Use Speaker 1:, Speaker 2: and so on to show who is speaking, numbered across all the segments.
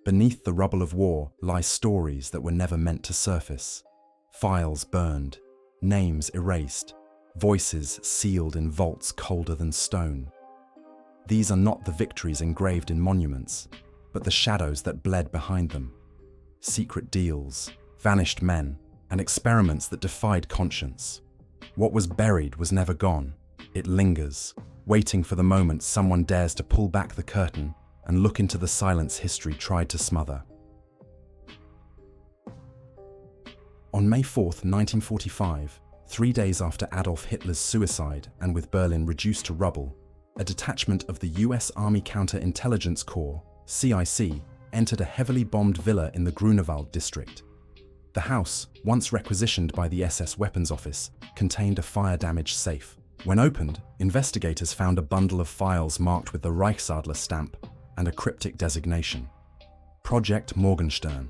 Speaker 1: Beneath the rubble of war lie stories that were never meant to surface. Files burned, names erased, voices sealed in vaults colder than stone. These are not the victories engraved in monuments, but the shadows that bled behind them. Secret deals, vanished men, and experiments that defied conscience. What was buried was never gone. It lingers, waiting for the moment someone dares to pull back the curtain and look into the silence history tried to smother. On May 4, 1945, 3 days after Adolf Hitler's suicide and with Berlin reduced to rubble, a detachment of the US Army Counterintelligence Corps, CIC, entered a heavily bombed villa in the Grunewald district. The house, once requisitioned by the SS Weapons Office, contained a fire-damaged safe. When opened, investigators found a bundle of files marked with the Reichsadler stamp and a cryptic designation: Projekt Morgenstern.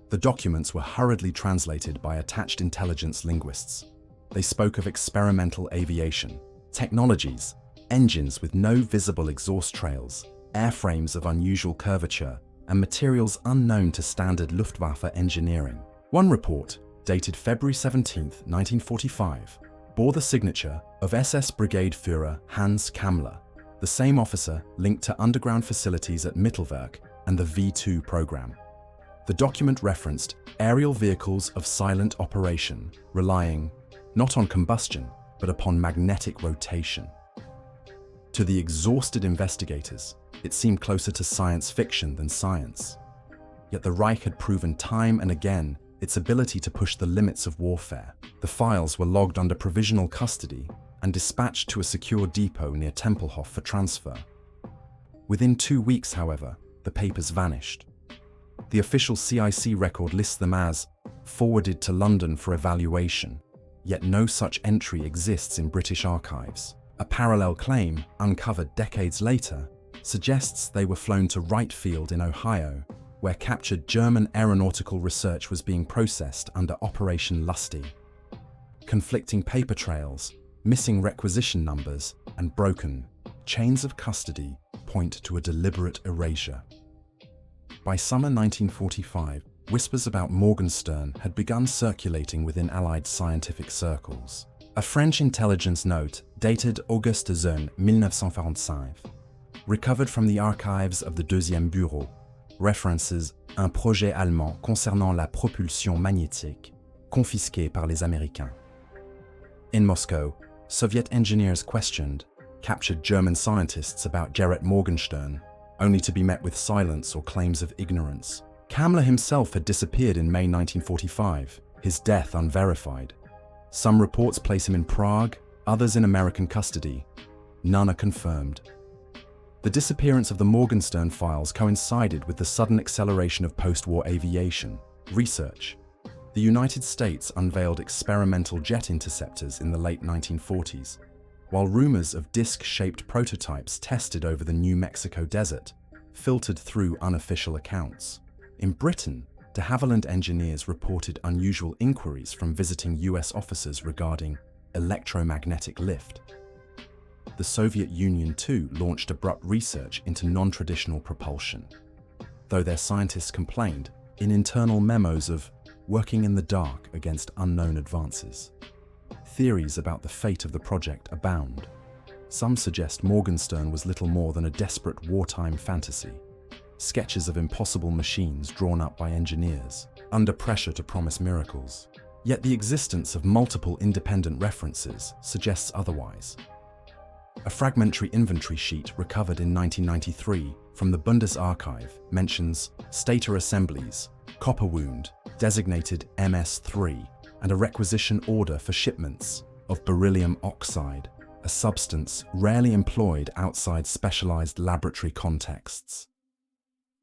Speaker 1: The documents were hurriedly translated by attached intelligence linguists. They spoke of experimental aviation, technologies, engines with no visible exhaust trails, airframes of unusual curvature, and materials unknown to standard Luftwaffe engineering. One report, dated February 17, 1945, bore the signature of SS Brigade Führer Hans Kammler, the same officer linked to underground facilities at Mittelwerk and the V2 program. The document referenced aerial vehicles of silent operation, relying not on combustion, but upon magnetic rotation. To the exhausted investigators, it seemed closer to science fiction than science. Yet the Reich had proven time and again its ability to push the limits of warfare. The files were logged under provisional custody and dispatched to a secure depot near Tempelhof for transfer. Within 2 weeks, however, the papers vanished. The official CIC record lists them as forwarded to London for evaluation, yet no such entry exists in British archives. A parallel claim, uncovered decades later, suggests they were flown to Wright Field in Ohio, where captured German aeronautical research was being processed under Operation Lusty. Conflicting paper trails, missing requisition numbers, and broken chains of custody point to a deliberate erasure. By summer 1945, whispers about Morgenstern had begun circulating within Allied scientific circles. A French intelligence note, dated Auguste Zone 1945, recovered from the archives of the Deuxième Bureau, references un projet allemand concernant la propulsion magnétique, confisqué par les Américains. In Moscow, Soviet engineers questioned captured German scientists about Gerrit Morgenstern, only to be met with silence or claims of ignorance. Kammler himself had disappeared in May 1945, his death unverified. Some reports place him in Prague, others in American custody. None are confirmed. The disappearance of the Morgenstern files coincided with the sudden acceleration of post-war aviation research. The United States unveiled experimental jet interceptors in the late 1940s, while rumors of disc-shaped prototypes tested over the New Mexico desert filtered through unofficial accounts. In Britain, de Havilland engineers reported unusual inquiries from visiting US officers regarding electromagnetic lift. The Soviet Union too launched abrupt research into non-traditional propulsion, though their scientists complained in internal memos of working in the dark against unknown advances. Theories about the fate of the project abound. Some suggest Morgenstern was little more than a desperate wartime fantasy, sketches of impossible machines drawn up by engineers, under pressure to promise miracles. Yet the existence of multiple independent references suggests otherwise. A fragmentary inventory sheet recovered in 1993 from the Bundesarchiv mentions stator assemblies, copper wound, designated MS-3, and a requisition order for shipments of beryllium oxide, a substance rarely employed outside specialized laboratory contexts.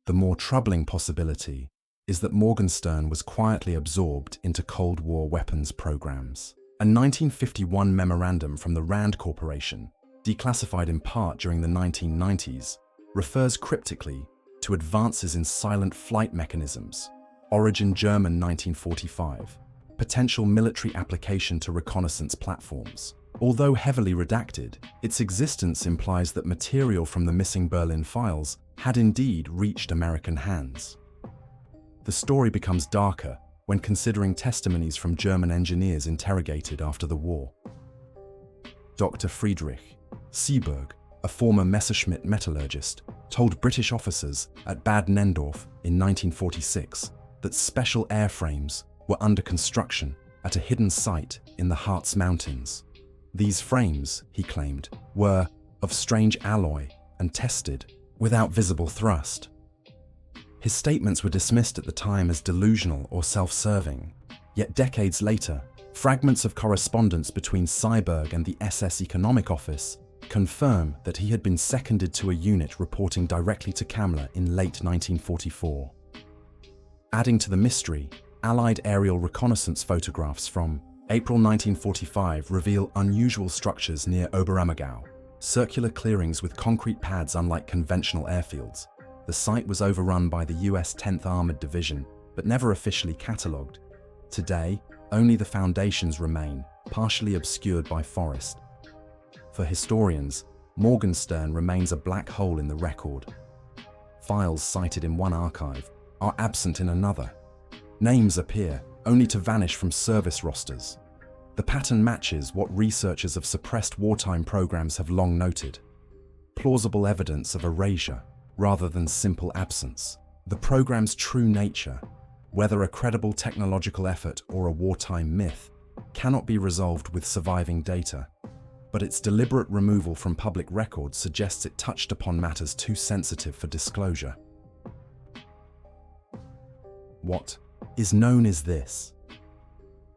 Speaker 1: The more troubling possibility is that Morgenstern was quietly absorbed into Cold War weapons programs. A 1951 memorandum from the Rand Corporation, declassified in part during the 1990s, refers cryptically to advances in silent flight mechanisms, origin German 1945, potential military application to reconnaissance platforms. Although heavily redacted, its existence implies that material from the missing Berlin files had indeed reached American hands. The story becomes darker when considering testimonies from German engineers interrogated after the war. Dr. Friedrich Seeberg, a former Messerschmitt metallurgist, told British officers at Bad Nendorf in 1946 that special airframes were under construction at a hidden site in the Harz Mountains. These frames, he claimed, were of strange alloy and tested without visible thrust. His statements were dismissed at the time as delusional or self-serving, yet decades later, fragments of correspondence between Seeberg and the SS Economic Office confirm that he had been seconded to a unit reporting directly to Kammler in late 1944. Adding to the mystery, Allied aerial reconnaissance photographs from April 1945 reveal unusual structures near Oberammergau, circular clearings with concrete pads unlike conventional airfields. The site was overrun by the US 10th Armored Division, but never officially catalogued. Today, only the foundations remain, partially obscured by forest. For historians, Morgenstern remains a black hole in the record. Files cited in one archive are absent in another. Names appear, only to vanish from service rosters. The pattern matches what researchers of suppressed wartime programs have long noted: plausible evidence of erasure rather than simple absence. The program's true nature, whether a credible technological effort or a wartime myth, cannot be resolved with surviving data, but its deliberate removal from public records suggests it touched upon matters too sensitive for disclosure. What is known is this: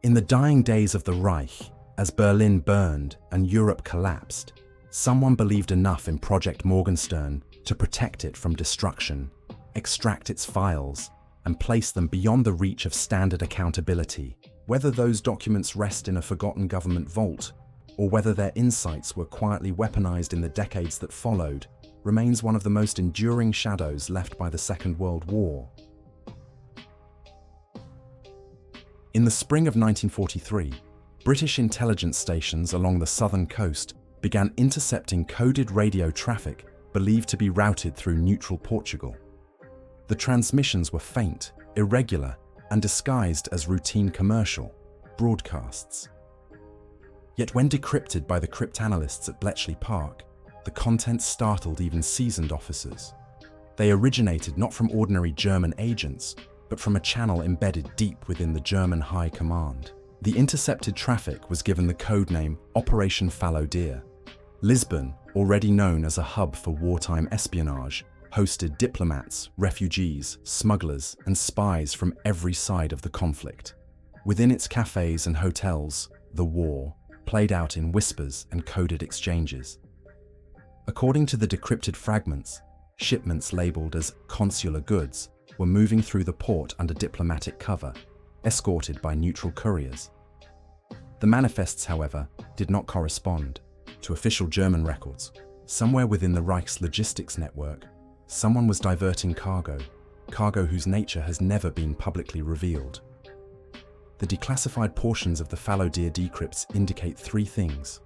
Speaker 1: in the dying days of the Reich, as Berlin burned and Europe collapsed, someone believed enough in Projekt Morgenstern to protect it from destruction, extract its files, and place them beyond the reach of standard accountability. Whether those documents rest in a forgotten government vault, or whether their insights were quietly weaponized in the decades that followed, remains one of the most enduring shadows left by the Second World War. In the spring of 1943, British intelligence stations along the southern coast began intercepting coded radio traffic believed to be routed through neutral Portugal. The transmissions were faint, irregular, and disguised as routine commercial broadcasts. Yet when decrypted by the cryptanalysts at Bletchley Park, the content startled even seasoned officers. They originated not from ordinary German agents, but from a channel embedded deep within the German High Command. The intercepted traffic was given the codename Operation Fallow. Lisbon, already known as a hub for wartime espionage, hosted diplomats, refugees, smugglers, and spies from every side of the conflict. Within its cafes and hotels, the war played out in whispers and coded exchanges. According to the decrypted fragments, shipments labeled as consular goods were moving through the port under diplomatic cover, escorted by neutral couriers. The manifests, however, did not correspond to official German records. Somewhere within the Reich's logistics network, someone was diverting cargo whose nature has never been publicly revealed. The declassified portions of the Fallow decrypts indicate three things.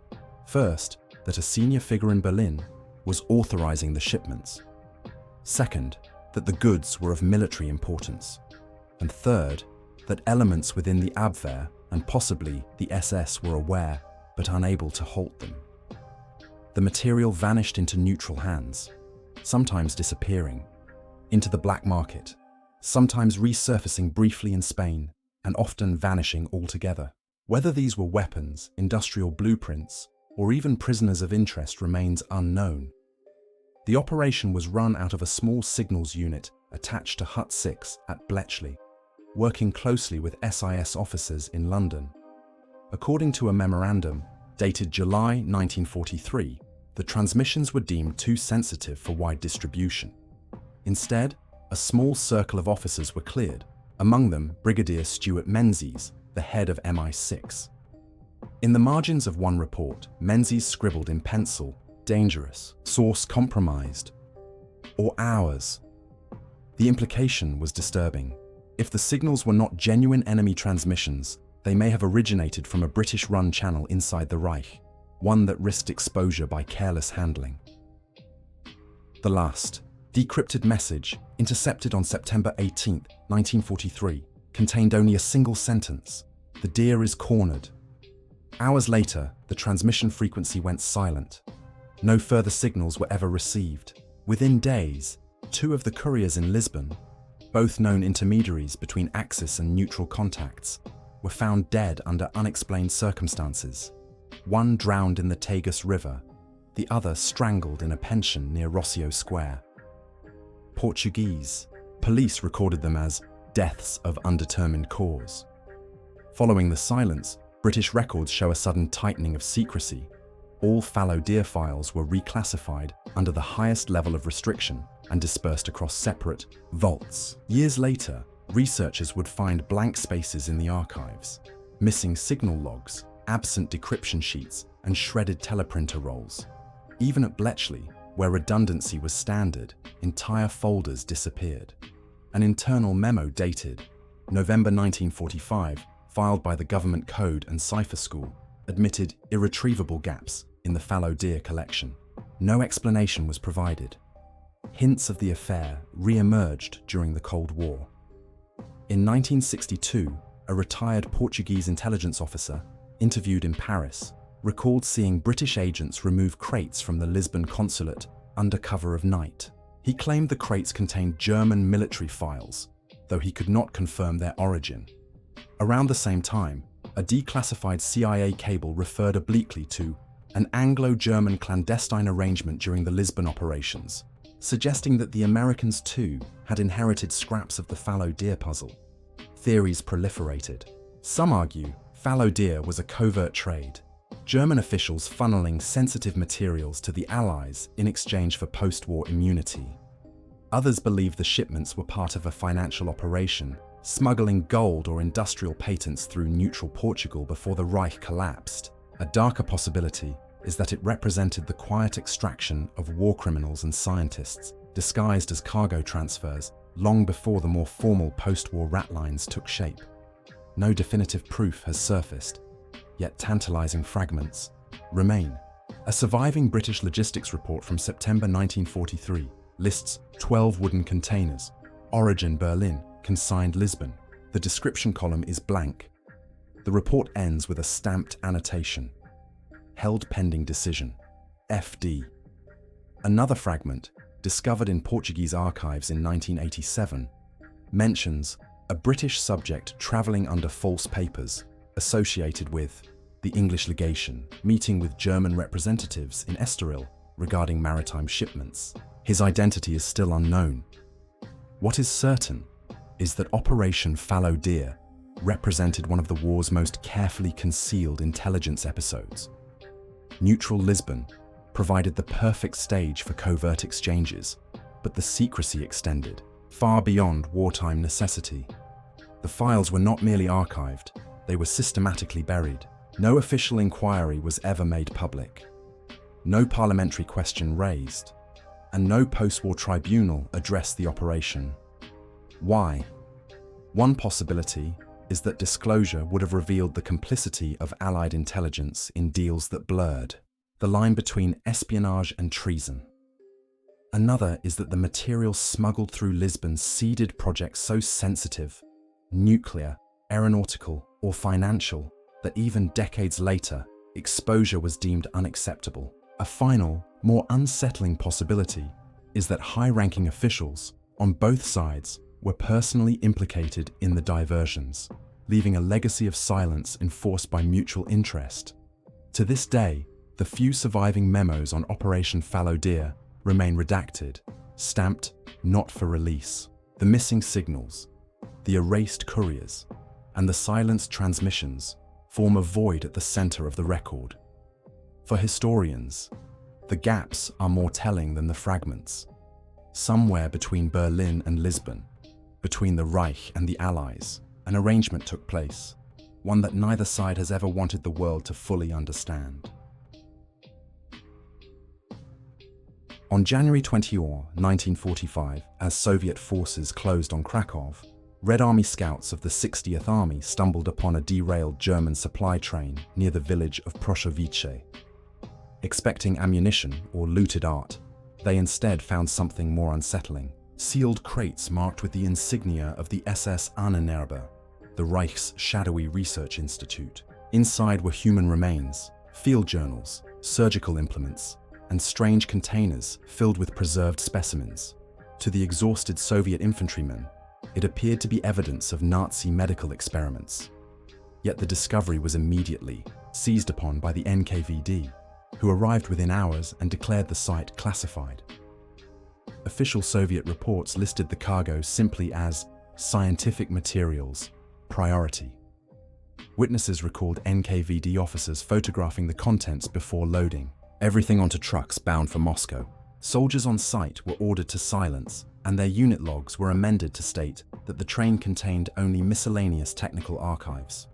Speaker 1: First, that a senior figure in Berlin was authorizing the shipments. Second, that the goods were of military importance. And third, that elements within the Abwehr and possibly the SS were aware but unable to halt them. The material vanished into neutral hands, sometimes disappearing, into the black market, sometimes resurfacing briefly in Spain, and often vanishing altogether. Whether these were weapons, industrial blueprints, or even prisoners of interest remains unknown. The operation was run out of a small signals unit attached to Hut 6 at Bletchley, working closely with SIS officers in London. According to a memorandum dated July 1943, the transmissions were deemed too sensitive for wide distribution. Instead, a small circle of officers were cleared, among them Brigadier Stuart Menzies, the head of MI6. In the margins of one report, Menzies scribbled in pencil, "Dangerous, source compromised," or "ours." The implication was disturbing. If the signals were not genuine enemy transmissions, they may have originated from a British-run channel inside the Reich, one that risked exposure by careless handling. The last, decrypted message, intercepted on September 18, 1943, contained only a single sentence: "The deer is cornered." Hours later, the transmission frequency went silent. No further signals were ever received. Within days, two of the couriers in Lisbon, both known intermediaries between Axis and neutral contacts, were found dead under unexplained circumstances. One drowned in the Tagus River, the other strangled in a pension near Rossio Square. Portuguese police recorded them as deaths of undetermined cause. Following the silence, British records show a sudden tightening of secrecy. All fallow deer files were reclassified under the highest level of restriction and dispersed across separate vaults. Years later, researchers would find blank spaces in the archives, missing signal logs, absent decryption sheets, and shredded teleprinter rolls. Even at Bletchley, where redundancy was standard, entire folders disappeared. An internal memo dated November 1945, filed by the Government Code and Cipher School, admitted irretrievable gaps in the fallow deer collection. No explanation was provided. Hints of the affair re-emerged during the Cold War. In 1962, a retired Portuguese intelligence officer, interviewed in Paris, recalled seeing British agents remove crates from the Lisbon consulate under cover of night. He claimed the crates contained German military files, though he could not confirm their origin. Around the same time, a declassified CIA cable referred obliquely to an Anglo-German clandestine arrangement during the Lisbon operations, suggesting that the Americans too had inherited scraps of the fallow deer puzzle. Theories proliferated. Some argue fallow deer was a covert trade, German officials funneling sensitive materials to the Allies in exchange for post-war immunity. Others believe the shipments were part of a financial operation, smuggling gold or industrial patents through neutral Portugal before the Reich collapsed. A darker possibility is that it represented the quiet extraction of war criminals and scientists, disguised as cargo transfers long before the more formal post-war rat lines took shape. No definitive proof has surfaced, yet tantalizing fragments remain. A surviving British logistics report from September 1943 lists 12 wooden containers, origin Berlin, consigned Lisbon. The description column is blank. The report ends with a stamped annotation: held pending decision, FD. Another fragment, discovered in Portuguese archives in 1987, mentions a British subject travelling under false papers associated with the English legation, meeting with German representatives in Estoril regarding maritime shipments. His identity is still unknown. What is certain is that Operation Fallow Deer represented one of the war's most carefully concealed intelligence episodes. Neutral Lisbon provided the perfect stage for covert exchanges, but the secrecy extended far beyond wartime necessity. The files were not merely archived, they were systematically buried. No official inquiry was ever made public. No parliamentary question raised, and no post-war tribunal addressed the operation. Why? One possibility is that disclosure would have revealed the complicity of Allied intelligence in deals that blurred the line between espionage and treason. Another is that the material smuggled through Lisbon seeded projects so sensitive, nuclear, aeronautical, or financial, that even decades later, exposure was deemed unacceptable. A final, more unsettling possibility is that high-ranking officials on both sides were personally implicated in the diversions, leaving a legacy of silence enforced by mutual interest. To this day, the few surviving memos on Operation Fallow Deer remain redacted, stamped not for release. The missing signals, the erased couriers, and the silenced transmissions form a void at the center of the record. For historians, the gaps are more telling than the fragments. Somewhere between Berlin and Lisbon, between the Reich and the Allies, an arrangement took place, one that neither side has ever wanted the world to fully understand. On January 24, 1945, as Soviet forces closed on Kraków, Red Army scouts of the 60th Army stumbled upon a derailed German supply train near the village of WWII. Expecting ammunition or looted art, They instead found something more unsettling: sealed crates marked with the insignia of the SS Ahnenerbe, the Reich's shadowy research institute. Inside were human remains, field journals, surgical implements, and strange containers filled with preserved specimens. To the exhausted Soviet infantrymen, it appeared to be evidence of Nazi medical experiments. Yet the discovery was immediately seized upon by the NKVD, who arrived within hours and declared the site classified. Official Soviet reports listed the cargo simply as scientific materials, priority. Witnesses recalled NKVD officers photographing the contents before loading everything onto trucks bound for Moscow. Soldiers on site were ordered to silence, and their unit logs were amended to state that the train contained only miscellaneous technical archives.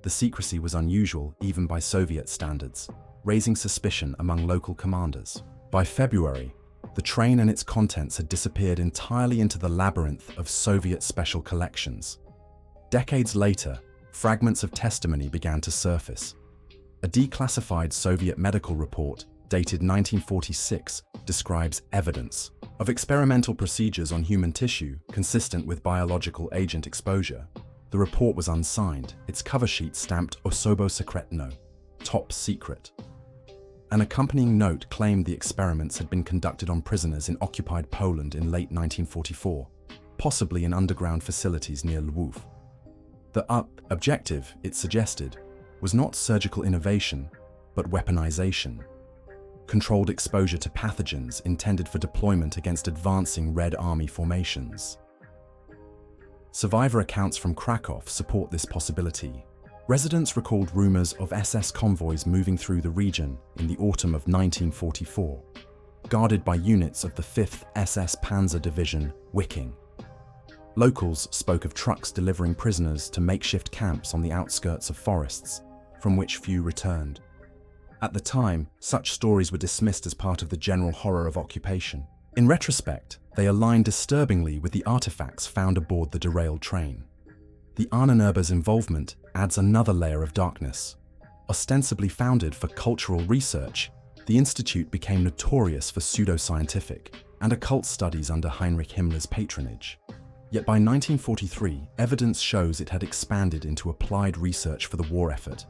Speaker 1: The secrecy was unusual even by Soviet standards, raising suspicion among local commanders. By February, the train and its contents had disappeared entirely into the labyrinth of Soviet special collections. Decades later, fragments of testimony began to surface. A declassified Soviet medical report dated 1946 describes evidence of experimental procedures on human tissue consistent with biological agent exposure. The report was unsigned, its cover sheet stamped Osobo Sekretno, top secret. An accompanying note claimed the experiments had been conducted on prisoners in occupied Poland in late 1944, possibly in underground facilities near Lwów. The objective, it suggested, was not surgical innovation, but weaponization. Controlled exposure to pathogens intended for deployment against advancing Red Army formations. Survivor accounts from Kraków support this possibility. Residents recalled rumors of SS convoys moving through the region in the autumn of 1944, guarded by units of the 5th SS Panzer Division, Wiking. Locals spoke of trucks delivering prisoners to makeshift camps on the outskirts of forests, from which few returned. At the time, such stories were dismissed as part of the general horror of occupation. In retrospect, they align disturbingly with the artifacts found aboard the derailed train. The Ahnenerbe's involvement adds another layer of darkness. Ostensibly founded for cultural research, the institute became notorious for pseudoscientific and occult studies under Heinrich Himmler's patronage. Yet by 1943, evidence shows it had expanded into applied research for the war effort,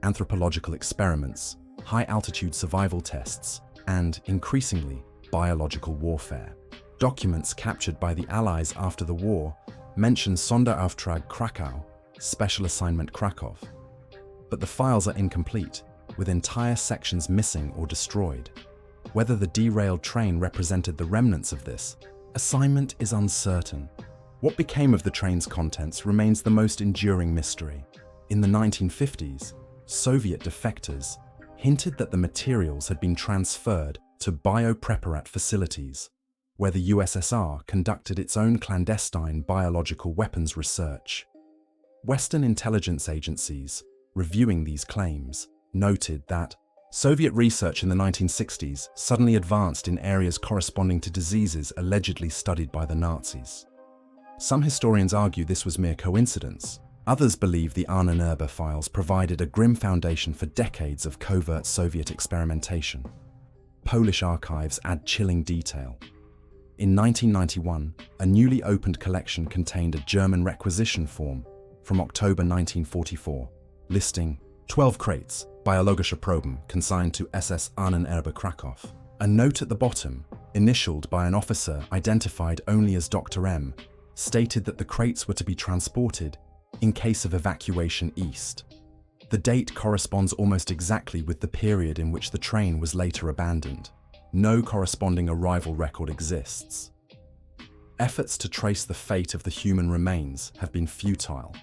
Speaker 1: anthropological experiments, high-altitude survival tests, and, increasingly, biological warfare. Documents captured by the Allies after the war mention Sonderauftrag Krakow, Special Assignment Kraków. But the files are incomplete, with entire sections missing or destroyed. Whether the derailed train represented the remnants of this assignment is uncertain. What became of the train's contents remains the most enduring mystery. In the 1950s, Soviet defectors hinted that the materials had been transferred to biopreparat facilities, where the USSR conducted its own clandestine biological weapons research. Western intelligence agencies, reviewing these claims, noted that Soviet research in the 1960s suddenly advanced in areas corresponding to diseases allegedly studied by the Nazis. Some historians argue this was mere coincidence. Others believe the Ahnenerbe files provided a grim foundation for decades of covert Soviet experimentation. Polish archives add chilling detail. In 1991, a newly opened collection contained a German requisition form from October 1944, listing 12 crates, biologische Proben, consigned to SS Ahnenerbe Kraków. A note at the bottom, initialed by an officer identified only as Dr. M, stated that the crates were to be transported in case of evacuation east. The date corresponds almost exactly with the period in which the train was later abandoned. No corresponding arrival record exists. Efforts to trace the fate of the human remains have been futile.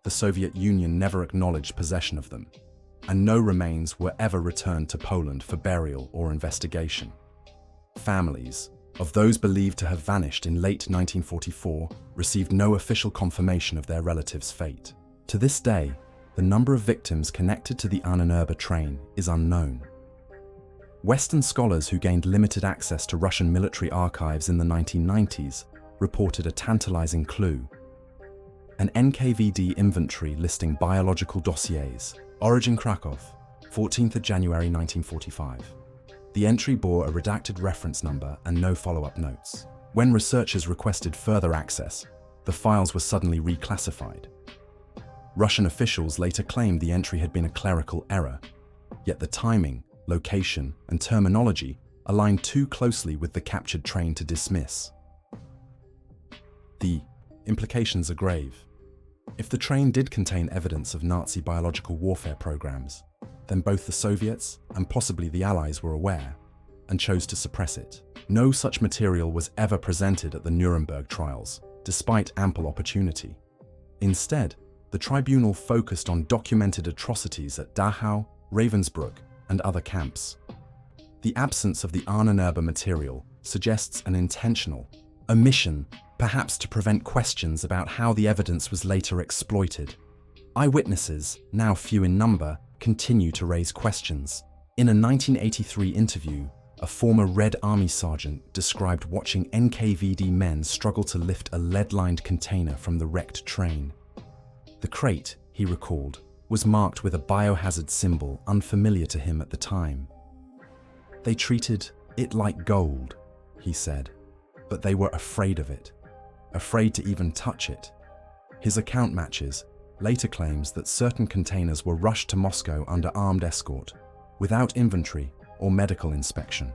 Speaker 1: The Soviet Union never acknowledged possession of them, and no remains were ever returned to Poland for burial or investigation. Families of those believed to have vanished in late 1944 received no official confirmation of their relatives' fate. To this day, the number of victims connected to the Ahnenerbe train is unknown. Western scholars who gained limited access to Russian military archives in the 1990s reported a tantalizing clue. An NKVD inventory listing biological dossiers. Origin Kraków, 14th of January 1945. The entry bore a redacted reference number and no follow-up notes. When researchers requested further access, the files were suddenly reclassified. Russian officials later claimed the entry had been a clerical error, yet the timing, location, and terminology aligned too closely with the captured train to dismiss. The implications are grave. If the train did contain evidence of Nazi biological warfare programs, then both the Soviets and possibly the Allies were aware and chose to suppress it. No such material was ever presented at the Nuremberg trials, despite ample opportunity. Instead, the tribunal focused on documented atrocities at Dachau, Ravensbrück, and other camps. The absence of the Ahnenerbe material suggests an intentional omission, perhaps to prevent questions about how the evidence was later exploited. Eyewitnesses, now few in number, continue to raise questions. In a 1983 interview, a former Red Army sergeant described watching NKVD men struggle to lift a lead-lined container from the wrecked train. The crate, he recalled, was marked with a biohazard symbol unfamiliar to him at the time. They treated it like gold, he said, but they were afraid of it, afraid to even touch it. His account matches later claims that certain containers were rushed to Moscow under armed escort, without inventory or medical inspection.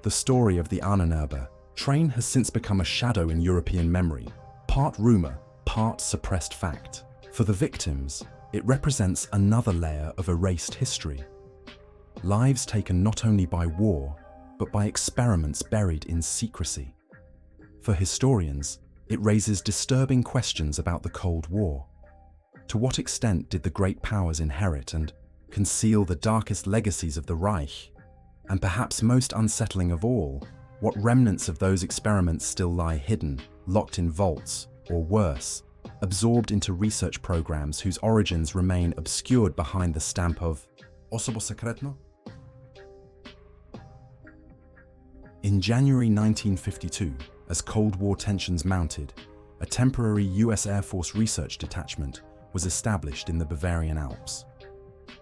Speaker 1: The story of the Ahnenerbe train has since become a shadow in European memory, part rumor, part suppressed fact. For the victims, it represents another layer of erased history. Lives taken not only by war, but by experiments buried in secrecy. For historians, it raises disturbing questions about the Cold War. To what extent did the great powers inherit and conceal the darkest legacies of the Reich? And perhaps most unsettling of all, what remnants of those experiments still lie hidden, locked in vaults, or worse, absorbed into research programs whose origins remain obscured behind the stamp of Osobo Sekretno? In January 1952, as Cold War tensions mounted, a temporary US Air Force research detachment was established in the Bavarian Alps.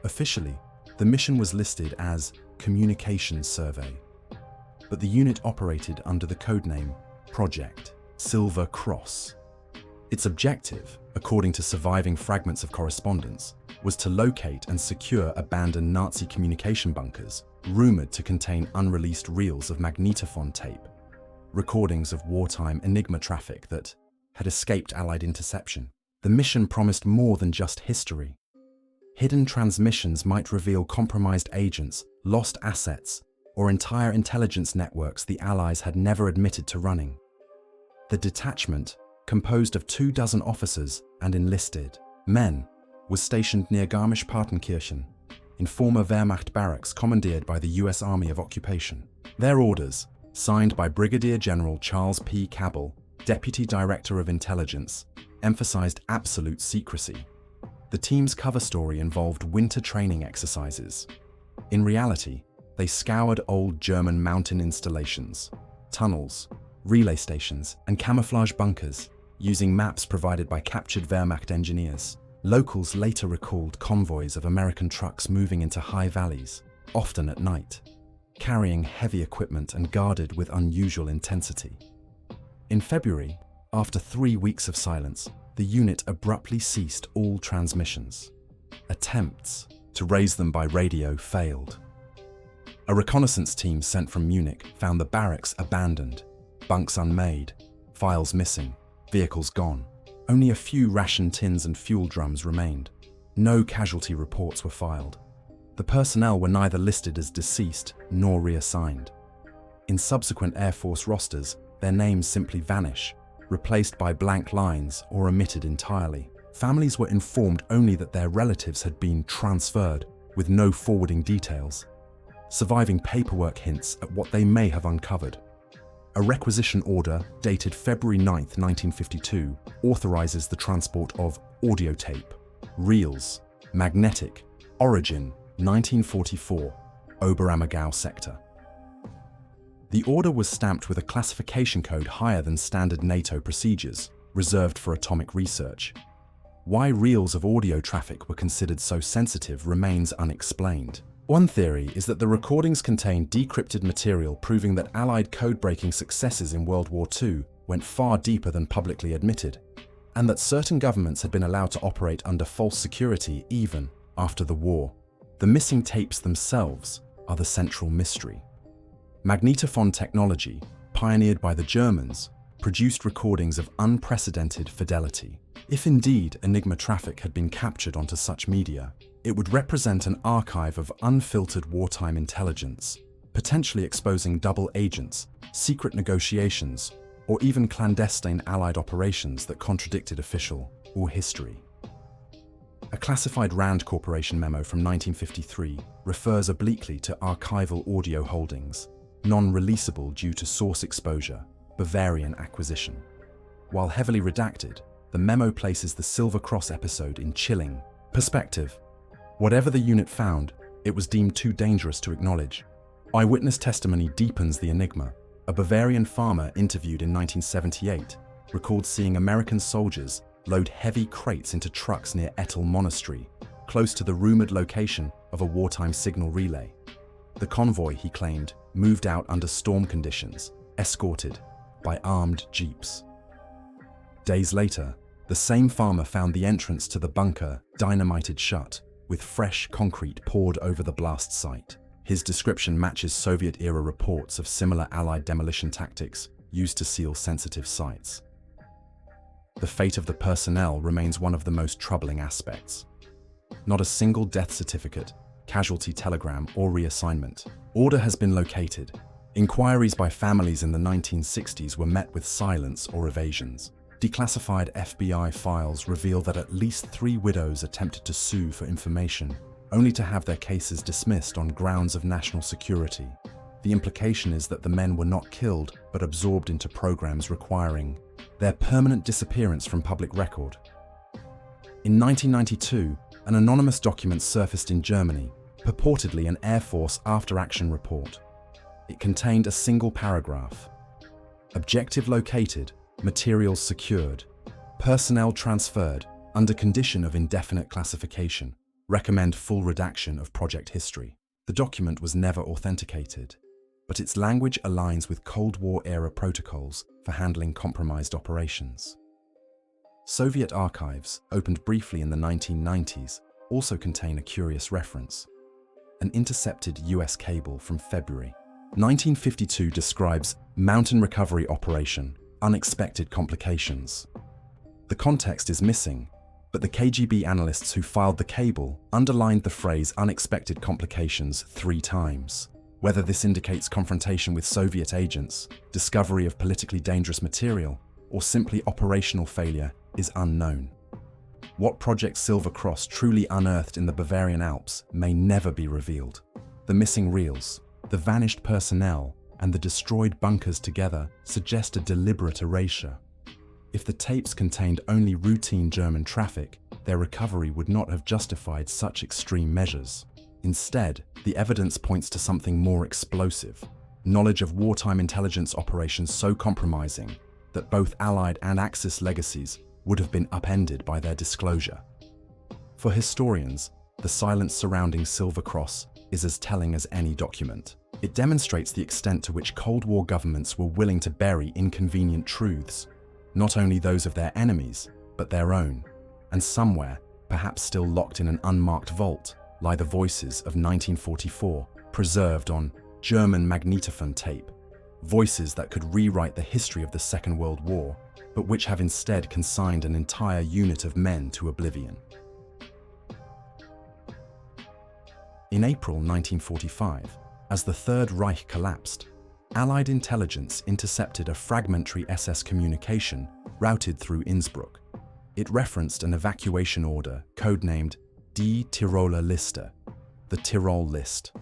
Speaker 1: Officially, the mission was listed as Communications Survey, but the unit operated under the codename Projekt, Silver Cross. Its objective, according to surviving fragments of correspondence, was to locate and secure abandoned Nazi communication bunkers, rumored to contain unreleased reels of magnetophone tape, recordings of wartime Enigma traffic that had escaped Allied interception. The mission promised more than just history. Hidden transmissions might reveal compromised agents, lost assets, or entire intelligence networks the Allies had never admitted to running. The detachment, composed of 24 officers and enlisted men, was stationed near Garmisch-Partenkirchen, in former Wehrmacht barracks commandeered by the US Army of Occupation. Their orders, signed by Brigadier General Charles P. Cabell, Deputy Director of Intelligence, emphasized absolute secrecy. The team's cover story involved winter training exercises. In reality, they scoured old German mountain installations, tunnels, relay stations, and camouflage bunkers, using maps provided by captured Wehrmacht engineers. Locals later recalled convoys of American trucks moving into high valleys, often at night, carrying heavy equipment and guarded with unusual intensity. In February, after 3 weeks of silence, the unit abruptly ceased all transmissions. Attempts to raise them by radio failed. A reconnaissance team sent from Munich found the barracks abandoned, bunks unmade, files missing, vehicles gone. Only a few ration tins and fuel drums remained. No casualty reports were filed. The personnel were neither listed as deceased nor reassigned. In subsequent Air Force rosters, their names simply vanish, replaced by blank lines or omitted entirely. Families were informed only that their relatives had been transferred, with no forwarding details. Surviving paperwork hints at what they may have uncovered. A requisition order dated February 9, 1952, authorizes the transport of audio tape, reels, magnetic, origin, 1944, Oberammergau sector. The order was stamped with a classification code higher than standard NATO procedures, reserved for atomic research. Why reels of audio traffic were considered so sensitive remains unexplained. One theory is that the recordings contain decrypted material proving that Allied code-breaking successes in World War II went far deeper than publicly admitted, and that certain governments had been allowed to operate under false security even after the war. The missing tapes themselves are the central mystery. Magnetophone technology, pioneered by the Germans, produced recordings of unprecedented fidelity. If indeed Enigma traffic had been captured onto such media, it would represent an archive of unfiltered wartime intelligence, potentially exposing double agents, secret negotiations, or even clandestine Allied operations that contradicted official or history. A classified Rand Corporation memo from 1953 refers obliquely to archival audio holdings, non-releasable due to source exposure, Bavarian acquisition. While heavily redacted, the memo places the Silver Cross episode in chilling perspective. Whatever the unit found, it was deemed too dangerous to acknowledge. Eyewitness testimony deepens the enigma. A Bavarian farmer interviewed in 1978 recalled seeing American soldiers load heavy crates into trucks near Ettel Monastery, close to the rumored location of a wartime signal relay. The convoy, he claimed, moved out under storm conditions, escorted by armed jeeps. Days later, the same farmer found the entrance to the bunker dynamited shut, with fresh concrete poured over the blast site. His description matches Soviet-era reports of similar Allied demolition tactics used to seal sensitive sites. The fate of the personnel remains one of the most troubling aspects. Not a single death certificate, casualty telegram, or reassignment order has been located. Inquiries by families in the 1960s were met with silence or evasions. Declassified FBI files reveal that at least 3 widows attempted to sue for information, only to have their cases dismissed on grounds of national security. The implication is that the men were not killed, but absorbed into programs requiring their permanent disappearance from public record. In 1992, an anonymous document surfaced in Germany, purportedly an Air Force after-action report. It contained a single paragraph. Objective located, materials secured, personnel transferred, under condition of indefinite classification. Recommend full redaction of project history. The document was never authenticated, but its language aligns with Cold War-era protocols for handling compromised operations. Soviet archives, opened briefly in the 1990s, also contain a curious reference. An intercepted US cable from February 1952 describes mountain recovery operation, unexpected complications. The context is missing, but the KGB analysts who filed the cable underlined the phrase unexpected complications 3 times. Whether this indicates confrontation with Soviet agents, discovery of politically dangerous material, or simply operational failure is unknown. What Project Silver Cross truly unearthed in the Bavarian Alps may never be revealed. The missing reels, the vanished personnel, and the destroyed bunkers together suggest a deliberate erasure. If the tapes contained only routine German traffic, their recovery would not have justified such extreme measures. Instead, the evidence points to something more explosive: knowledge of wartime intelligence operations so compromising that both Allied and Axis legacies would have been upended by their disclosure. For historians, the silence surrounding Silver Cross is as telling as any document. It demonstrates the extent to which Cold War governments were willing to bury inconvenient truths, not only those of their enemies, but their own. And somewhere, perhaps still locked in an unmarked vault, lie the voices of 1944, preserved on German magnetophone tape. Voices that could rewrite the history of the Second World War, but which have instead consigned an entire unit of men to oblivion. In April 1945, as the Third Reich collapsed, Allied intelligence intercepted a fragmentary SS communication routed through Innsbruck. It referenced an evacuation order codenamed Die Tiroler Liste, the Tyrol List.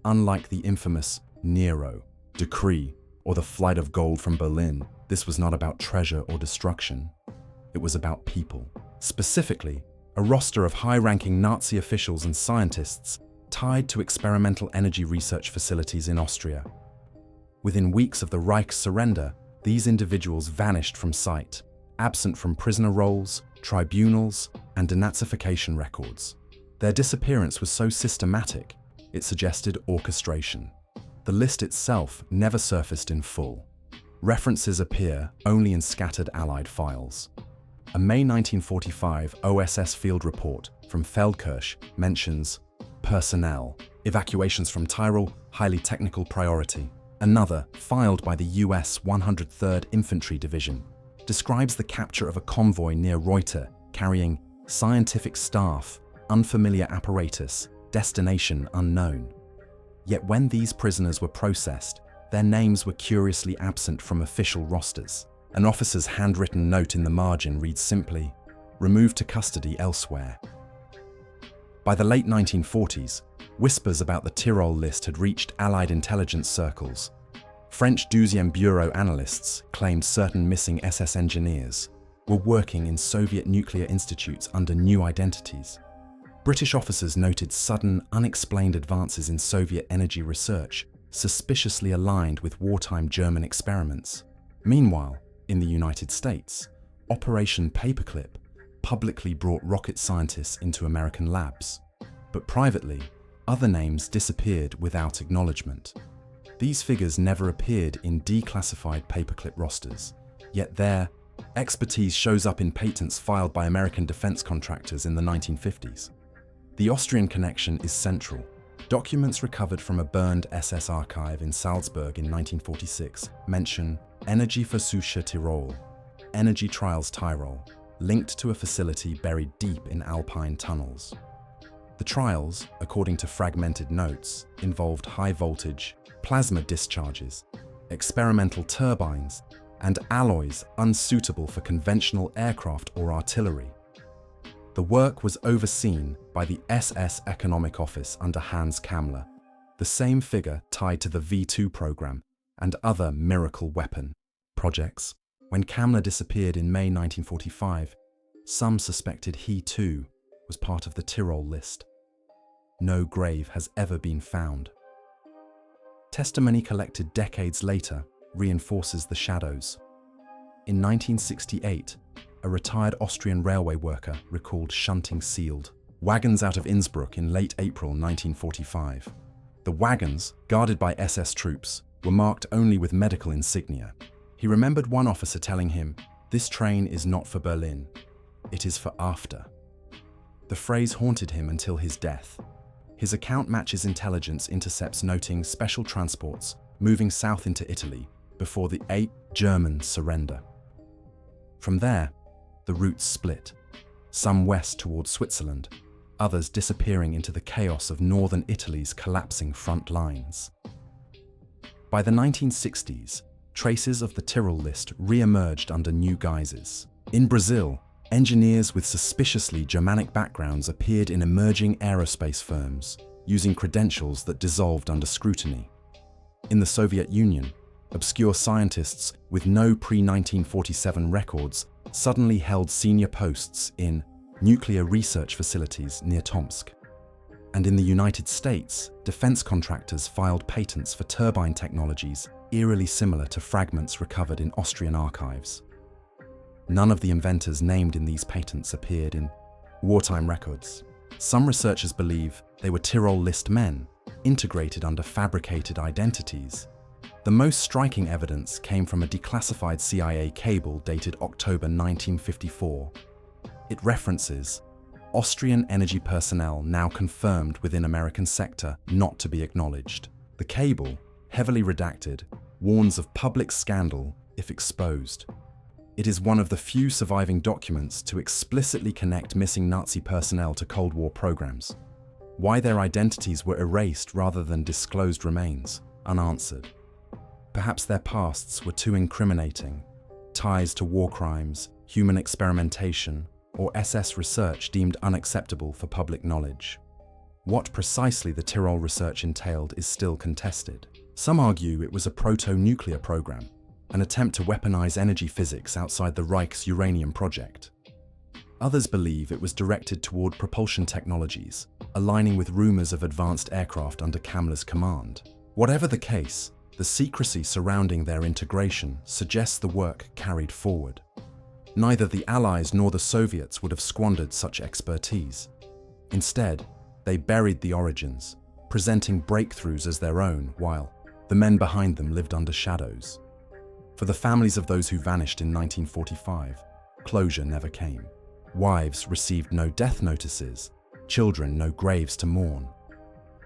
Speaker 1: Unlike the infamous Nero decree or the flight of gold from Berlin, this was not about treasure or destruction. It was about people. Specifically, a roster of high-ranking Nazi officials and scientists tied to experimental energy research facilities in Austria. Within weeks of the Reich's surrender, these individuals vanished from sight, absent from prisoner rolls, tribunals, and denazification records. Their disappearance was so systematic It suggested orchestration. The list itself never surfaced in full. References appear only in scattered Allied files. A May 1945 OSS field report from Feldkirch mentions personnel, evacuations from Tyrol, highly technical priority. Another, filed by the US 103rd Infantry Division, describes the capture of a convoy near Reuter carrying scientific staff, unfamiliar apparatus, destination unknown. Yet when these prisoners were processed, their names were curiously absent from official rosters. An officer's handwritten note in the margin reads simply, "Removed to custody elsewhere." By the late 1940s, whispers about the Tyrol list had reached Allied intelligence circles. French Deuxième Bureau analysts claimed certain missing SS engineers were working in Soviet nuclear institutes under new identities. British officers noted sudden, unexplained advances in Soviet energy research, suspiciously aligned with wartime German experiments. Meanwhile, in the United States, Operation Paperclip publicly brought rocket scientists into American labs. But privately, other names disappeared without acknowledgement. These figures never appeared in declassified paperclip rosters, yet their expertise shows up in patents filed by American defense contractors in the 1950s. The Austrian connection is central. Documents recovered from a burned SS archive in Salzburg in 1946 mention Energieversuche Tirol, Energy Trials Tyrol, linked to a facility buried deep in alpine tunnels. The trials, according to fragmented notes, involved high-voltage plasma discharges, experimental turbines, and alloys unsuitable for conventional aircraft or artillery. The work was overseen by the SS Economic Office under Hans Kammler, the same figure tied to the V2 program and other miracle weapon projects. When Kammler disappeared in May 1945, some suspected he too was part of the Tyrol list. No grave has ever been found. Testimony collected decades later reinforces the shadows. In 1968, a retired Austrian railway worker recalled shunting sealed wagons out of Innsbruck in late April 1945. The wagons, guarded by SS troops, were marked only with medical insignia. He remembered one officer telling him, "This train is not for Berlin, it is for after." The phrase haunted him until his death. His account matches intelligence intercepts noting special transports moving south into Italy before the 8th German surrender. From there, the routes split, some west towards Switzerland, others disappearing into the chaos of northern Italy's collapsing front lines. By the 1960s, traces of the Tyrol list re-emerged under new guises. In Brazil, engineers with suspiciously Germanic backgrounds appeared in emerging aerospace firms, using credentials that dissolved under scrutiny. In the Soviet Union, obscure scientists with no pre-1947 records suddenly held senior posts in nuclear research facilities near Tomsk. And in the United States, defense contractors filed patents for turbine technologies eerily similar to fragments recovered in Austrian archives. None of the inventors named in these patents appeared in wartime records. Some researchers believe they were Tyrol list men, integrated under fabricated identities. The most striking evidence came from a declassified CIA cable dated October 1954. It references Austrian energy personnel now confirmed within American sector not to be acknowledged. The cable, heavily redacted, warns of public scandal if exposed. It is one of the few surviving documents to explicitly connect missing Nazi personnel to Cold War programs. Why their identities were erased rather than disclosed remains unanswered. Perhaps their pasts were too incriminating, ties to war crimes, human experimentation, or SS research deemed unacceptable for public knowledge. What precisely the Tyrol research entailed is still contested. Some argue it was a proto-nuclear program, an attempt to weaponize energy physics outside the Reich's uranium project. Others believe it was directed toward propulsion technologies, aligning with rumors of advanced aircraft under Kammler's command. Whatever the case, the secrecy surrounding their integration suggests the work carried forward. Neither the Allies nor the Soviets would have squandered such expertise. Instead, they buried the origins, presenting breakthroughs as their own, while the men behind them lived under shadows. For the families of those who vanished in 1945, closure never came. Wives received no death notices, children no graves to mourn.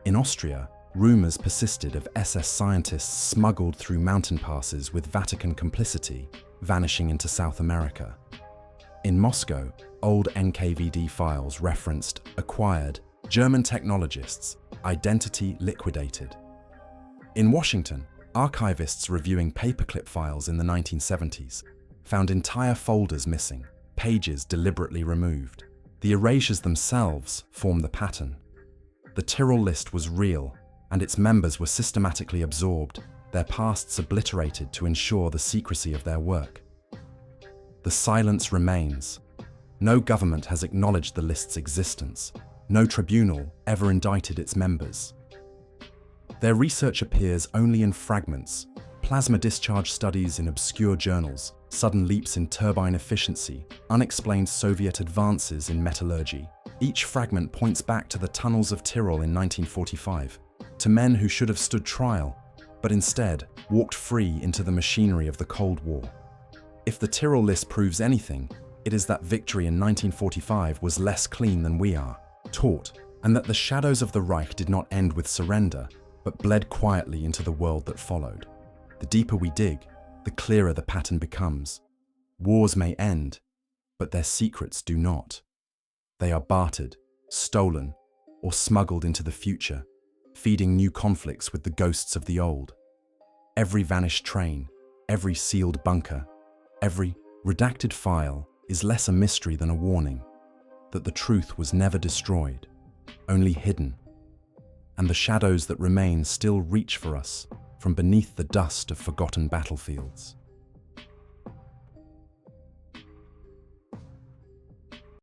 Speaker 1: In Austria, rumors persisted of SS scientists smuggled through mountain passes with Vatican complicity, vanishing into South America. In Moscow, old NKVD files referenced acquired German technologists, identity liquidated. In Washington, archivists reviewing paperclip files in the 1970s found entire folders missing, pages deliberately removed. The erasures themselves form the pattern. The Tyrol list was real, and its members were systematically absorbed, their pasts obliterated to ensure the secrecy of their work. The silence remains. No government has acknowledged the list's existence. No tribunal ever indicted its members. Their research appears only in fragments: plasma discharge studies in obscure journals, sudden leaps in turbine efficiency, unexplained Soviet advances in metallurgy. Each fragment points back to the tunnels of Tyrol in 1945, to men who should have stood trial, but instead walked free into the machinery of the Cold War. If the Tyrol list proves anything, it is that victory in 1945 was less clean than we are taught, and that the shadows of the Reich did not end with surrender, but bled quietly into the world that followed. The deeper we dig, the clearer the pattern becomes. Wars may end, but their secrets do not. They are bartered, stolen, or smuggled into the future, feeding new conflicts with the ghosts of the old. Every vanished train, every sealed bunker, every redacted file is less a mystery than a warning that the truth was never destroyed, only hidden, and the shadows that remain still reach for us from beneath the dust of forgotten battlefields.